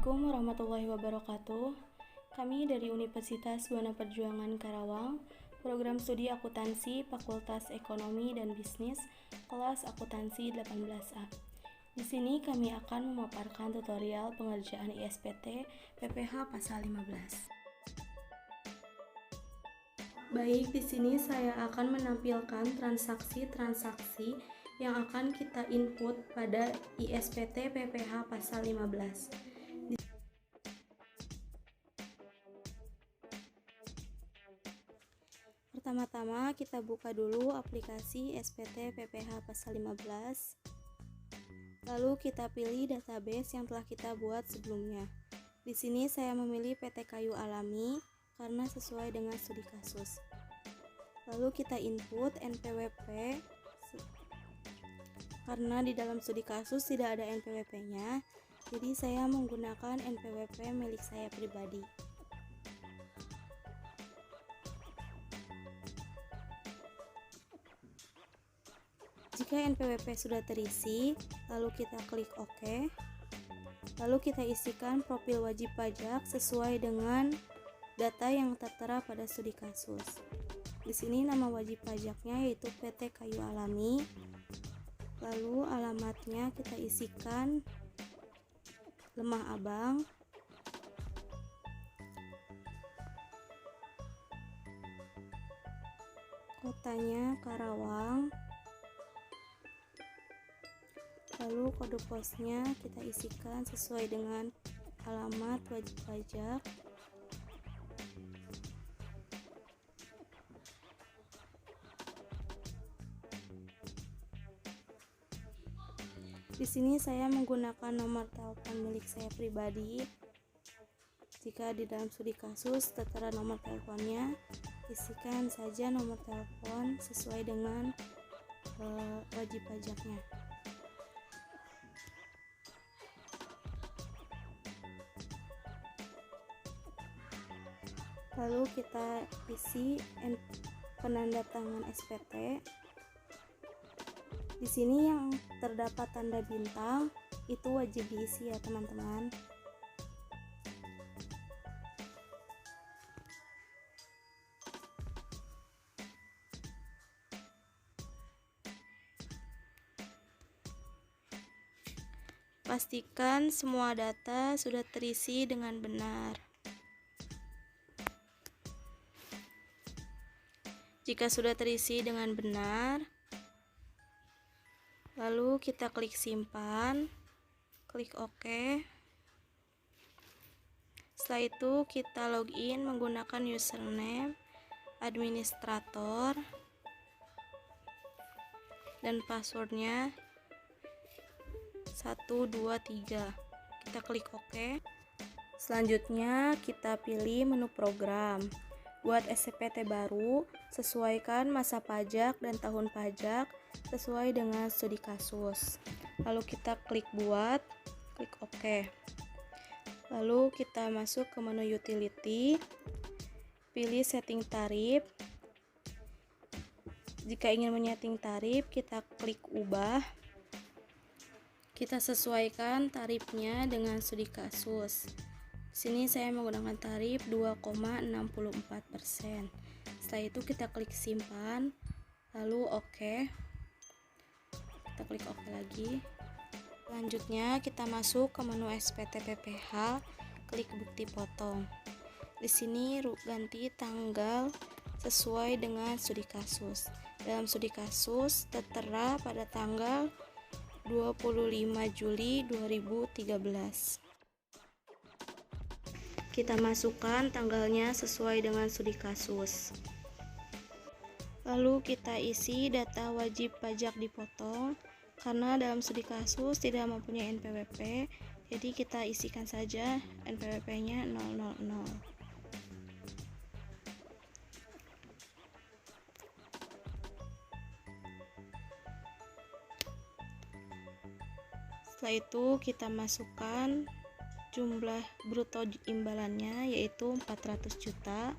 Assalamualaikum warahmatullahi wabarakatuh. Kami dari Universitas Buana Perjuangan Karawang, program studi akuntansi Fakultas Ekonomi dan Bisnis, kelas akuntansi 18A. Di sini kami akan memaparkan tutorial pengerjaan ISPT PPH pasal 15. Baik, di sini saya akan menampilkan transaksi-transaksi yang akan kita input pada ISPT PPH pasal 15. Pertama-tama kita buka dulu aplikasi SPT PPH pasal 15. Lalu kita pilih database yang telah kita buat sebelumnya. Di sini saya memilih PT Kayu Alami karena sesuai dengan studi kasus. Lalu kita input NPWP karena di dalam studi kasus tidak ada NPWP-nya, jadi saya menggunakan NPWP milik saya pribadi. Jika NPWP sudah terisi, lalu kita klik OK. Lalu kita isikan profil wajib pajak sesuai dengan data yang tertera pada studi kasus. Di sini nama wajib pajaknya yaitu PT Kayu Alami. Lalu alamatnya kita isikan Lemah Abang. Kotanya Karawang. Lalu kode posnya kita isikan sesuai dengan alamat wajib pajak. Di sini saya menggunakan nomor telepon milik saya pribadi. Jika di dalam studi kasus tertera nomor teleponnya, isikan saja nomor telepon sesuai dengan wajib pajaknya. Lalu kita isi penanda tangan SPT. Di sini yang terdapat tanda bintang itu wajib diisi ya teman-teman. Pastikan semua data sudah terisi dengan benar. Jika sudah terisi dengan benar, lalu kita klik simpan, klik OK. Setelah itu kita login menggunakan username, administrator, dan passwordnya 123. Kita klik OK. Selanjutnya kita pilih menu program. Buat SPT baru, sesuaikan masa pajak dan tahun pajak sesuai dengan studi kasus. Lalu kita klik buat, klik OK. Lalu kita masuk ke menu utility, pilih setting tarif. Jika ingin menyeting tarif, kita klik ubah. Kita sesuaikan tarifnya dengan studi kasus. Di sini saya menggunakan tarif 2,64%. Setelah itu kita klik simpan, lalu OK. Kita klik OK lagi. Selanjutnya kita masuk ke menu SPT PPH, klik bukti potong. Di sini ganti tanggal sesuai dengan studi kasus. Dalam studi kasus tertera pada tanggal 25 Juli 2013. Kita masukkan tanggalnya sesuai dengan studi kasus. Lalu kita isi data wajib pajak dipotong. Karena dalam studi kasus tidak mempunyai NPWP, jadi kita isikan saja NPWP-nya 000. Setelah itu kita masukkan jumlah bruto imbalannya yaitu 400 juta.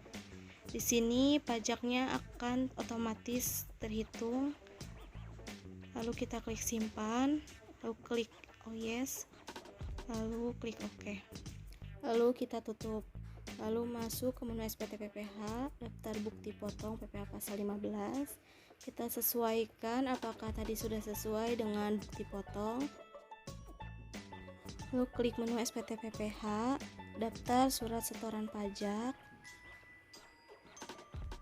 Di sini pajaknya akan otomatis terhitung. Lalu kita klik simpan, lalu klik oh yes, lalu klik OK. lalu kita tutup. Lalu masuk ke menu SPT PPH, daftar bukti potong PPH pasal 15. Kita sesuaikan apakah tadi sudah sesuai dengan bukti potong. Lalu klik menu SPT PPH, daftar surat setoran pajak.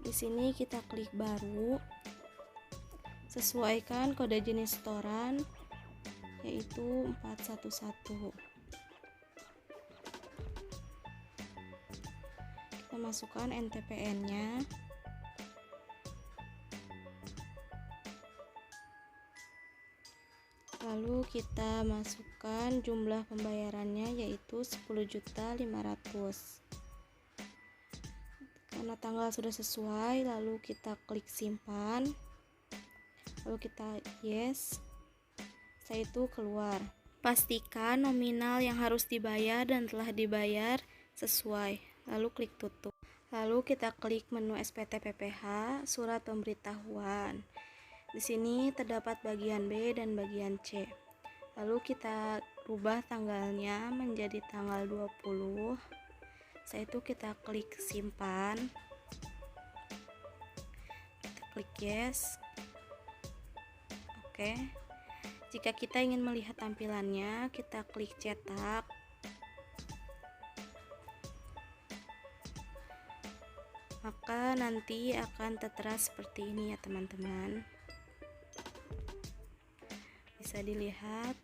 Di sini kita klik baru. Sesuaikan kode jenis setoran yaitu 411. Kita masukkan NTPN-nya. Lalu kita masukkan jumlah pembayarannya yaitu 10.500.000. Karena tanggal sudah sesuai, lalu kita klik simpan. Lalu kita yes. Setelah itu keluar. Pastikan nominal yang harus dibayar dan telah dibayar sesuai. Lalu klik tutup. Lalu kita klik menu SPT PPH, surat pemberitahuan. Di sini terdapat bagian B dan bagian C. Lalu kita rubah tanggalnya menjadi tanggal 20. Setelah itu kita klik simpan. Kita klik yes. Oke. Jika kita ingin melihat tampilannya, kita klik cetak. Maka nanti akan tertera seperti ini ya teman-teman. Bisa dilihat.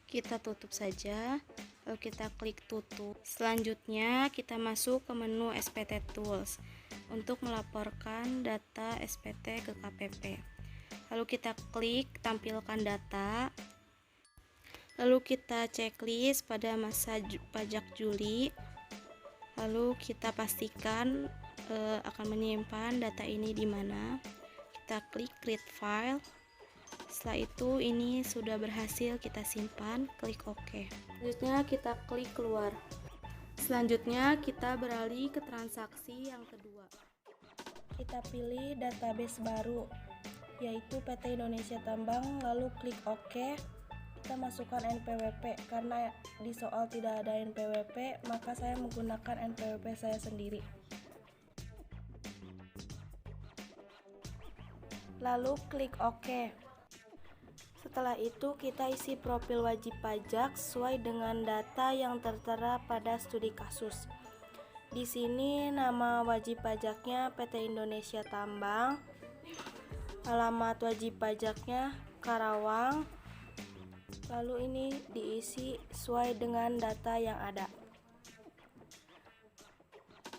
Kita tutup saja, lalu kita klik tutup. Selanjutnya kita masuk ke menu SPT Tools untuk melaporkan data SPT ke KPP. Lalu kita klik tampilkan data. Lalu kita checklist pada masa pajak Juli. Lalu kita pastikan akan menyimpan data ini di mana. Kita klik create file. Setelah itu ini sudah berhasil kita simpan, klik OK. Selanjutnya kita klik keluar. Selanjutnya kita beralih ke transaksi yang kedua. Kita pilih database baru yaitu PT Indonesia Tambang, lalu klik OK. Kita masukkan NPWP. Karena di soal tidak ada NPWP, maka saya menggunakan NPWP saya sendiri. Lalu klik OK. Setelah itu kita isi profil wajib pajak sesuai dengan data yang tertera pada studi kasus. Di sini nama wajib pajaknya PT Indonesia Tambang, alamat wajib pajaknya Karawang. Lalu ini diisi sesuai dengan data yang ada.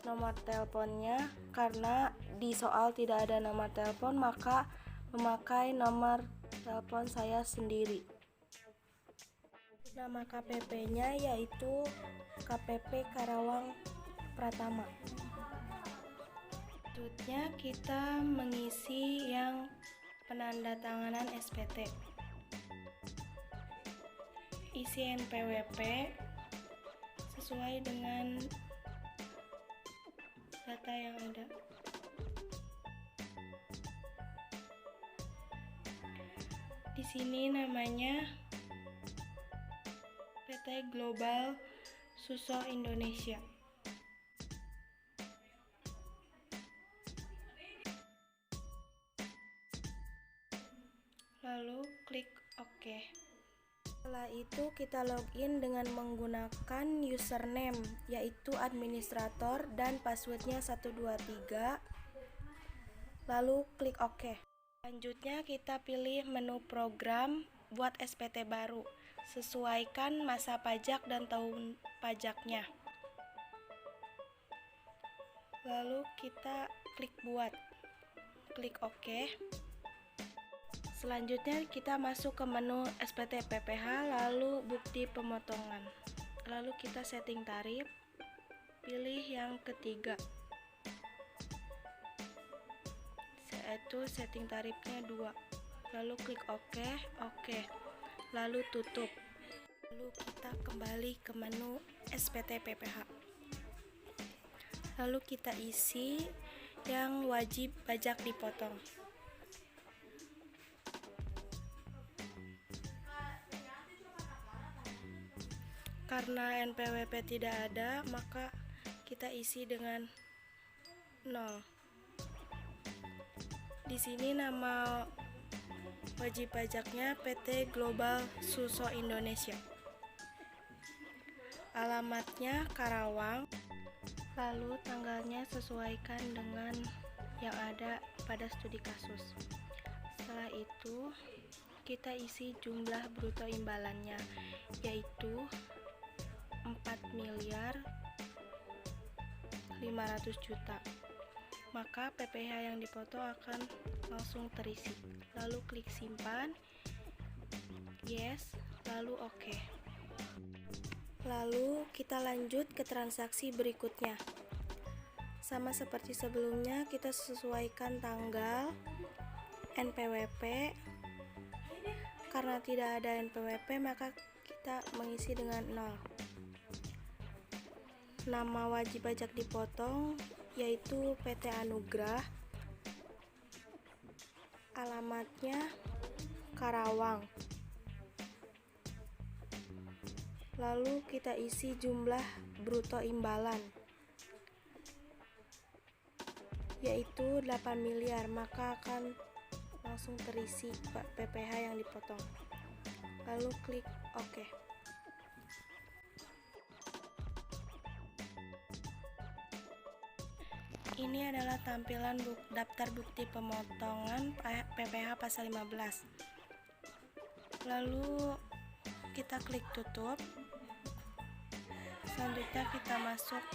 Nomor teleponnya, karena di soal tidak ada nomor telepon, maka memakai nomor telepon saya sendiri. Nama KPP-nya yaitu KPP Karawang Pratama. Selanjutnya kita mengisi yang penandatanganan SPT. Isi NPWP sesuai dengan data yang ada. Di sini namanya PT Global Suso Indonesia. Lalu klik OK. Setelah itu kita login dengan menggunakan username yaitu administrator dan passwordnya 123. Lalu klik OK. Selanjutnya kita pilih menu program buat SPT baru. Sesuaikan masa pajak dan tahun pajaknya. Lalu kita klik buat. Klik OK. Selanjutnya kita masuk ke menu SPT PPH lalu bukti pemotongan. Lalu kita setting tarif. Pilih yang ketiga. Yaitu setting tarifnya 2. Lalu klik OK, OK. Lalu tutup. Lalu kita kembali ke menu SPT PPH. Lalu kita isi yang wajib pajak dipotong. Karena NPWP tidak ada, maka kita isi dengan 0. Di sini nama wajib pajaknya PT Global Suso Indonesia. Alamatnya Karawang. Lalu tanggalnya sesuaikan dengan yang ada pada studi kasus. Setelah itu kita isi jumlah bruto imbalannya, yaitu 4.500.000.000. Maka PPh yang dipotong akan langsung terisi. Lalu klik simpan, yes, lalu oke. Lalu kita lanjut ke transaksi berikutnya. Sama seperti sebelumnya, kita sesuaikan tanggal, NPWP. Karena tidak ada NPWP, maka kita mengisi dengan 0. Nama wajib pajak dipotong yaitu PT Anugrah. Alamatnya Karawang. Lalu kita isi jumlah bruto imbalan, yaitu 8 miliar, maka akan langsung terisi PPh yang dipotong. Lalu klik OK. Ini adalah tampilan daftar bukti pemotongan PPh pasal 15. Lalu kita klik tutup. Selanjutnya kita masuk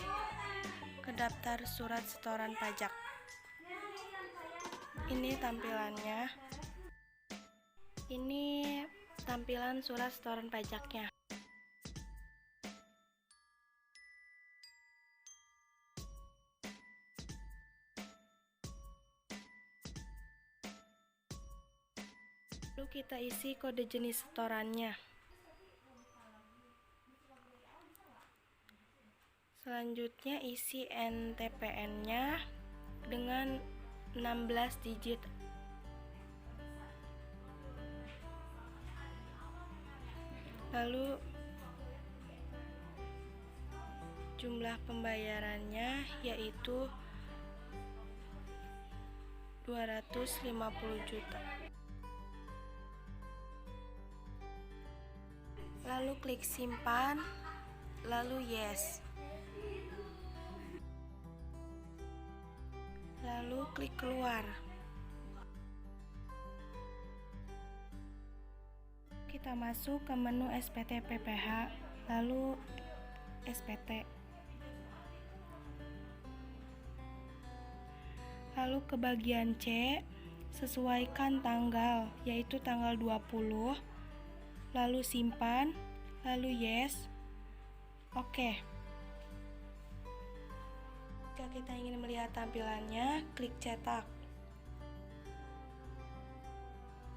ke daftar surat setoran pajak. Ini tampilannya. Ini tampilan surat setoran pajaknya. Lalu kita isi kode jenis setorannya. Selanjutnya isi NTPN-nya dengan 16 digit. Lalu jumlah pembayarannya yaitu 250 juta. Lalu klik simpan, lalu yes. Lalu klik keluar. Kita masuk ke menu SPT PPh, lalu SPT. Lalu ke bagian C, sesuaikan tanggal, yaitu tanggal 20. Lalu simpan, lalu yes. Oke. Jika kita ingin melihat tampilannya, klik cetak.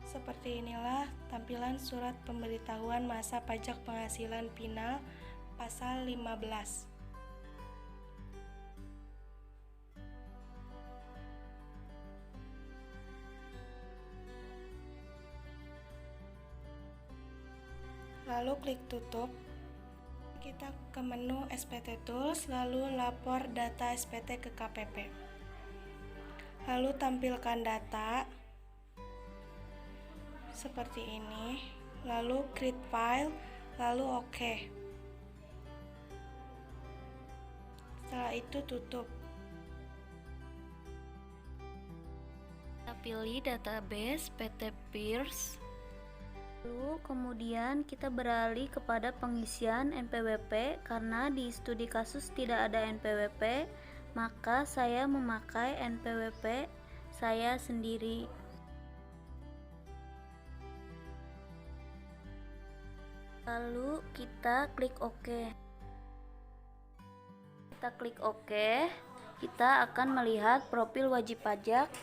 Seperti inilah tampilan surat pemberitahuan masa pajak penghasilan final pasal 15. Lalu klik tutup. Kita ke menu SPT Tools, lalu lapor data SPT ke KPP. Lalu tampilkan data seperti ini, lalu create file, lalu OK. Setelah itu tutup. Kita pilih database PT Pierce. Lalu kemudian kita beralih kepada pengisian NPWP. Karena di studi kasus tidak ada NPWP, maka saya memakai NPWP saya sendiri. Lalu kita klik OK. Kita klik OK, kita akan melihat profil wajib pajak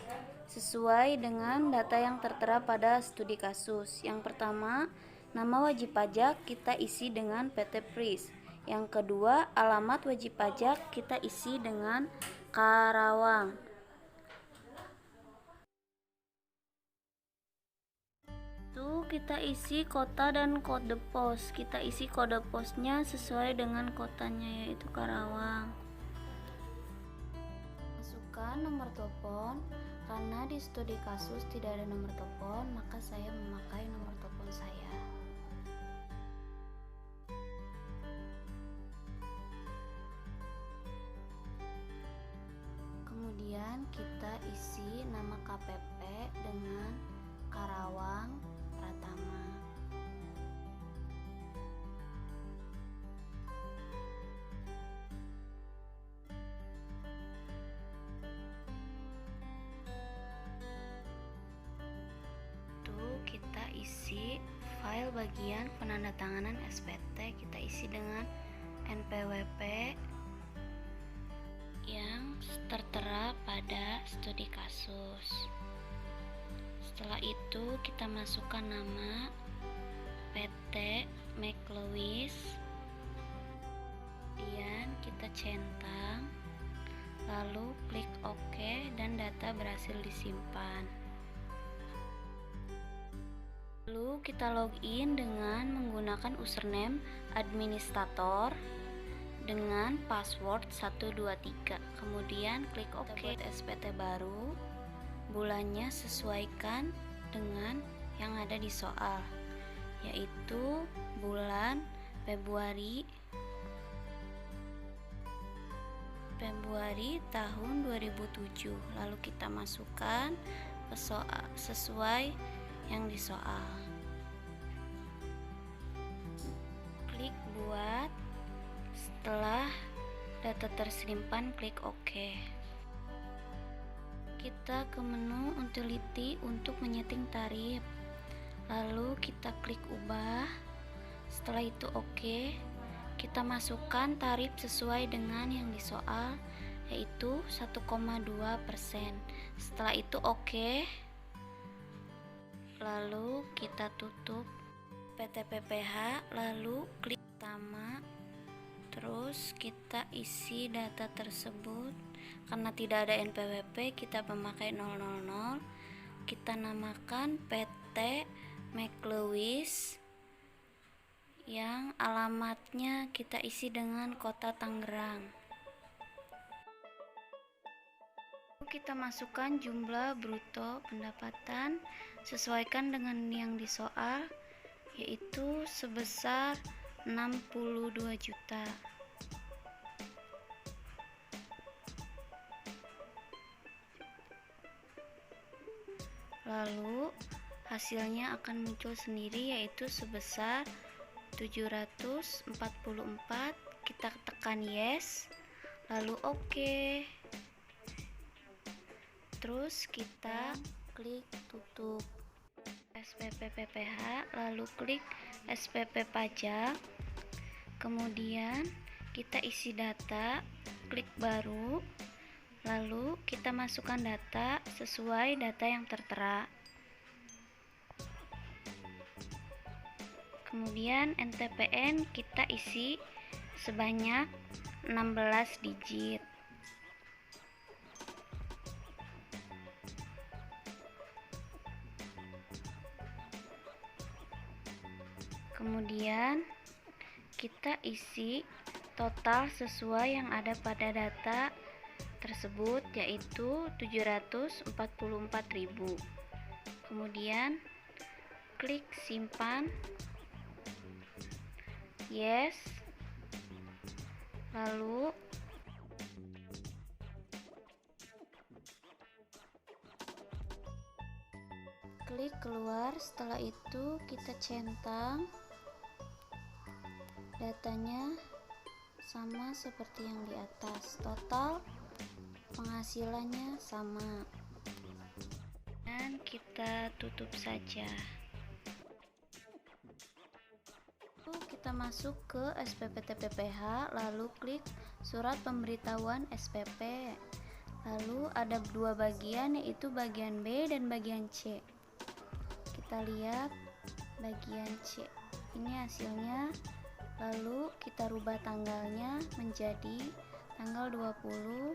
sesuai dengan data yang tertera pada studi kasus. Yang pertama, nama wajib pajak kita isi dengan PT Pris. Yang kedua, alamat wajib pajak kita isi dengan Karawang. Itu Itu kita isi kota dan kode pos. Kita isi kode posnya sesuai dengan kotanya, yaitu Karawang. Masukkan nomor telepon. Karena di studi kasus tidak ada nomor telepon, maka saya memakai nomor telepon saya. Kemudian kita isi nama KPP dengan Karawang Pratama. Kita isi file bagian penandatanganan SPT, kita isi dengan NPWP yang tertera pada studi kasus. Setelah itu kita masukkan nama PT McLewis, kemudian kita centang, lalu klik OK dan data berhasil disimpan. Lalu kita login dengan menggunakan username administrator dengan password 123. Kemudian klik OK. Buat SPT baru, bulannya sesuaikan dengan yang ada di soal, yaitu bulan Februari tahun 2007. Lalu kita masukkan ke soal sesuai yang di soal. Klik buat. Setelah data tersimpan, klik OK. Kita ke menu utility untuk menyeting tarif. Lalu kita klik ubah. Setelah itu OK. Kita masukkan tarif sesuai dengan yang di soal, yaitu 1,2%. Setelah itu OK. Lalu kita tutup PT PPH, lalu klik utama, terus kita isi data tersebut. Karena tidak ada NPWP, kita memakai 000. Kita namakan PT McLewis, yang alamatnya kita isi dengan kota Tangerang. Kita masukkan jumlah bruto pendapatan sesuaikan dengan yang di soal, yaitu sebesar 62 juta. Lalu hasilnya akan muncul sendiri, yaitu sebesar 744. Kita tekan yes, lalu OK. Terus kita klik tutup SPP PPH, lalu klik SPP pajak. Kemudian kita isi data, klik baru, lalu kita masukkan data sesuai data yang tertera. Kemudian NTPN kita isi sebanyak 16 digit. Kemudian kita isi total sesuai yang ada pada data tersebut, yaitu 744.000. Kemudian klik simpan, yes, lalu klik keluar. Setelah itu kita centang datanya sama seperti yang di atas, total penghasilannya sama, dan kita tutup saja. Lalu kita masuk ke SPP TPPH, lalu klik surat pemberitahuan SPP. Lalu ada dua bagian, yaitu bagian B dan bagian C. Kita lihat bagian C, ini hasilnya. Lalu kita rubah tanggalnya menjadi tanggal 20.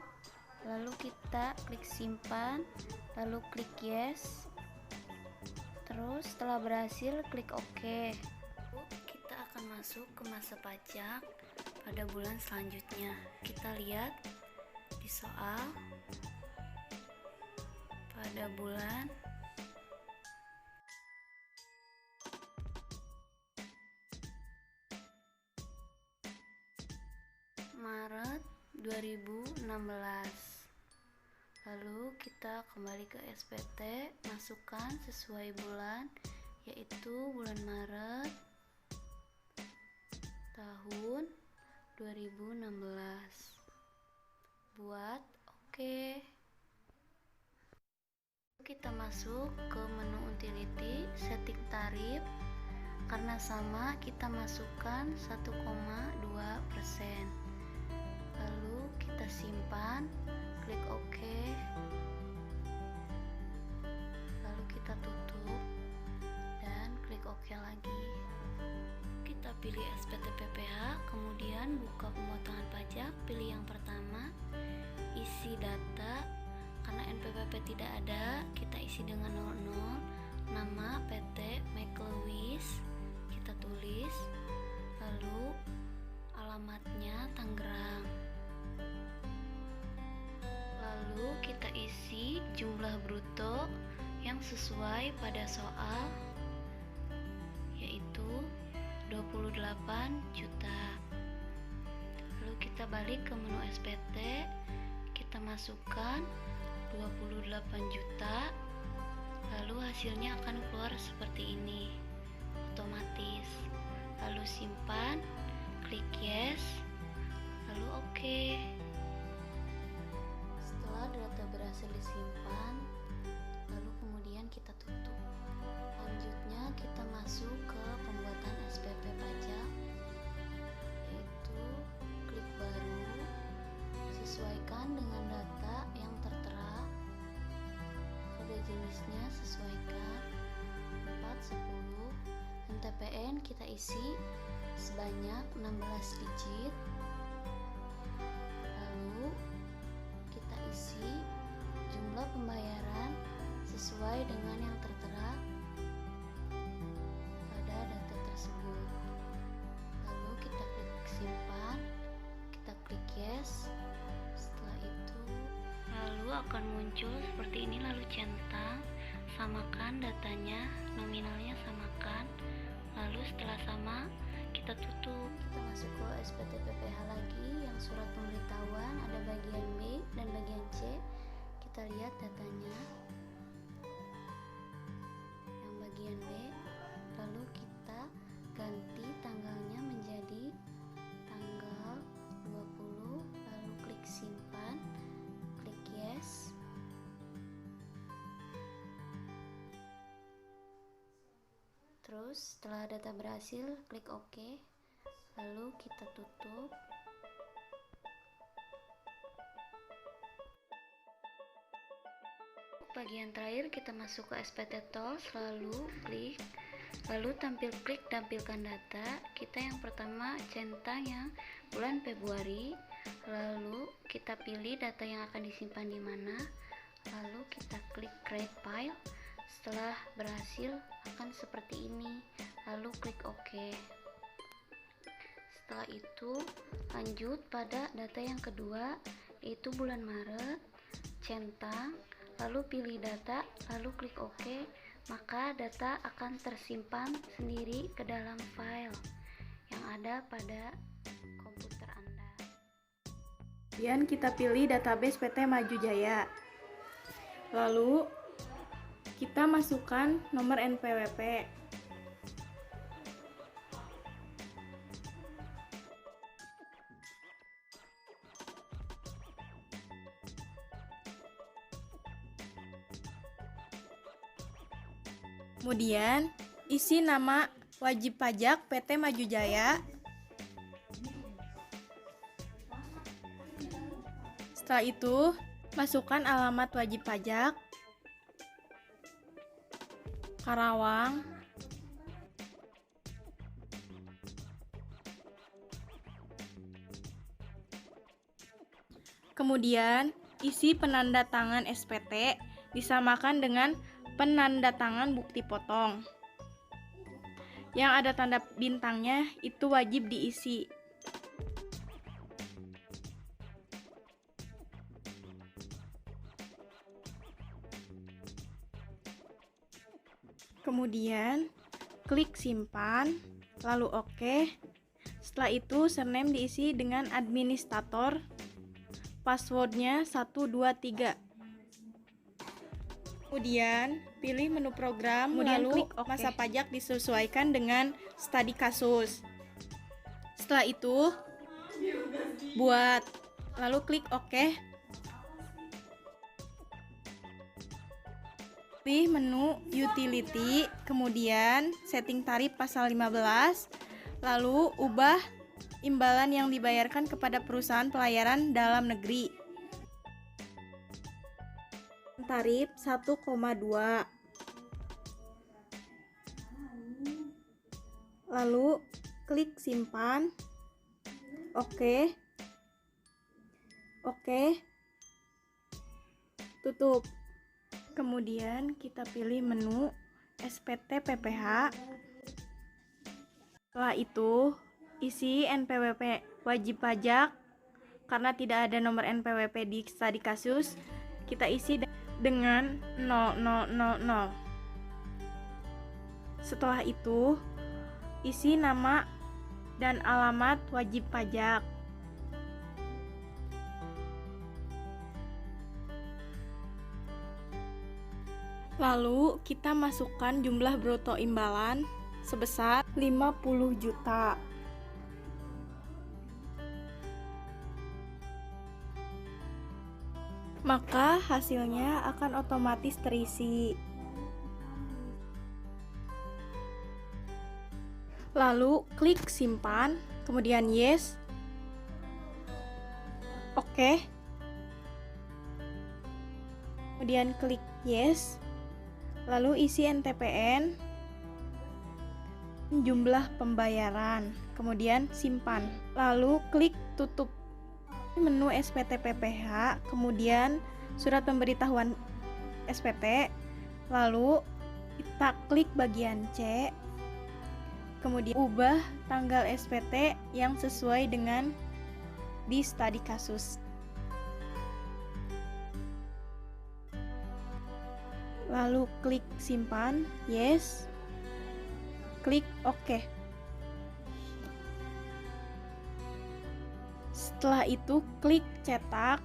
Lalu kita klik simpan, lalu klik yes. Terus setelah berhasil, klik OK. Kita akan masuk ke masa pajak pada bulan selanjutnya. Kita lihat di soal pada bulan Maret 2016. Lalu kita kembali ke SPT, masukkan sesuai bulan, yaitu bulan Maret tahun 2016. Buat OK. Kita masuk ke menu utility, setting tarif. Karena sama, kita masukkan 1,2%. Lalu kita simpan, klik OK, lalu kita tutup dan klik OK lagi. Kita pilih SPT PPH, kemudian buka pemotongan pajak, pilih yang pertama, isi data. Karena NPWP tidak ada, kita isi dengan 00, nama PT McLewis kita tulis, lalu alamatnya Tangerang. Lalu kita isi jumlah bruto yang sesuai pada soal, yaitu 28 juta. Lalu kita balik ke menu SPT, kita masukkan 28 juta, lalu hasilnya akan keluar seperti ini otomatis. Lalu simpan, klik yes, lalu OK. Setelah data berhasil disimpan, lalu kemudian kita tutup. Lanjutnya kita masuk ke pembuatan SPP pajak, yaitu klik baru, sesuaikan dengan data yang tertera, kode jenisnya sesuaikan 410, NTPN kita isi sebanyak 16 digit, lalu kita isi jumlah pembayaran sesuai dengan yang tertera pada data tersebut. Lalu kita klik simpan, kita klik yes. Setelah itu lalu akan muncul seperti ini, lalu centang, samakan datanya, nominalnya samakan. Lalu setelah sama, kita tutup. Kita masuk ke SPT PPH lagi, yang surat pemberitahuan, ada bagian B dan bagian C. Kita lihat datanya yang bagian B, lalu kita ganti tanggalnya menjadi tanggal 20, lalu klik simpan, klik yes. Terus setelah data berhasil, klik OK, lalu kita tutup. Bagian terakhir kita masuk ke SPT Tools, lalu klik, lalu tampilkan data. Kita yang pertama centang yang bulan Februari, lalu kita pilih data yang akan disimpan di mana, lalu kita klik create file. Setelah berhasil akan seperti ini, lalu klik OK. Setelah itu lanjut pada data yang kedua, yaitu bulan Maret, centang, lalu pilih data, lalu klik OK, maka data akan tersimpan sendiri ke dalam file yang ada pada komputer Anda. Kemudian kita pilih database PT Maju Jaya. Lalu kita masukkan nomor NPWP. Kemudian isi nama wajib pajak PT Maju Jaya. Setelah itu, masukkan alamat wajib pajak Karawang. Kemudian, isi penanda tangan SPT disamakan dengan penandatangan bukti potong. Yang ada tanda bintangnya itu wajib diisi. Kemudian klik simpan, lalu oke. Setelah itu surname diisi dengan administrator, passwordnya 123. Kemudian pilih menu program, Kemudian lalu klik OK. masa pajak disesuaikan dengan studi kasus. Setelah itu buat, lalu klik OK. Pilih menu utility, kemudian setting tarif pasal 15, lalu ubah imbalan yang dibayarkan kepada perusahaan pelayaran dalam negeri. Tarif 1,2. Lalu klik simpan. Oke. Tutup. Kemudian kita pilih menu SPT PPH. Setelah itu isi NPWP wajib pajak. Karena tidak ada nomor NPWP di studi kasus, kita isi dengan 0000. Setelah itu isi nama dan alamat wajib pajak. Lalu kita masukkan jumlah bruto imbalan sebesar 50 juta. Maka hasilnya akan otomatis terisi. Lalu klik simpan, kemudian yes. Oke. Kemudian klik yes. Lalu isi NTPN, jumlah pembayaran, kemudian simpan. Lalu klik tutup. Menu SPT PPH, kemudian surat pemberitahuan SPT, lalu kita klik bagian C, kemudian ubah tanggal SPT yang sesuai dengan di studi kasus. Lalu klik simpan, yes, klik OK. Setelah itu klik cetak.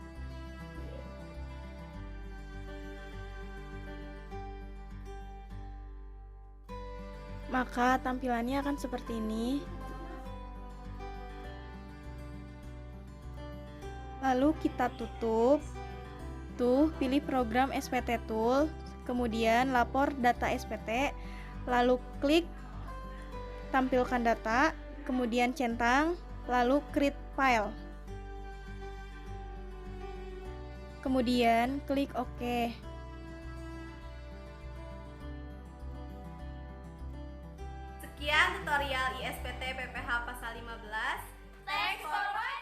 Maka tampilannya akan seperti ini. Lalu kita tutup. Tuh, pilih program SPT Tool, kemudian lapor data SPT, lalu klik tampilkan data, kemudian centang, lalu create file. Kemudian klik OK. Sekian tutorial ISPT PPH pasal 15. Thanks for watching.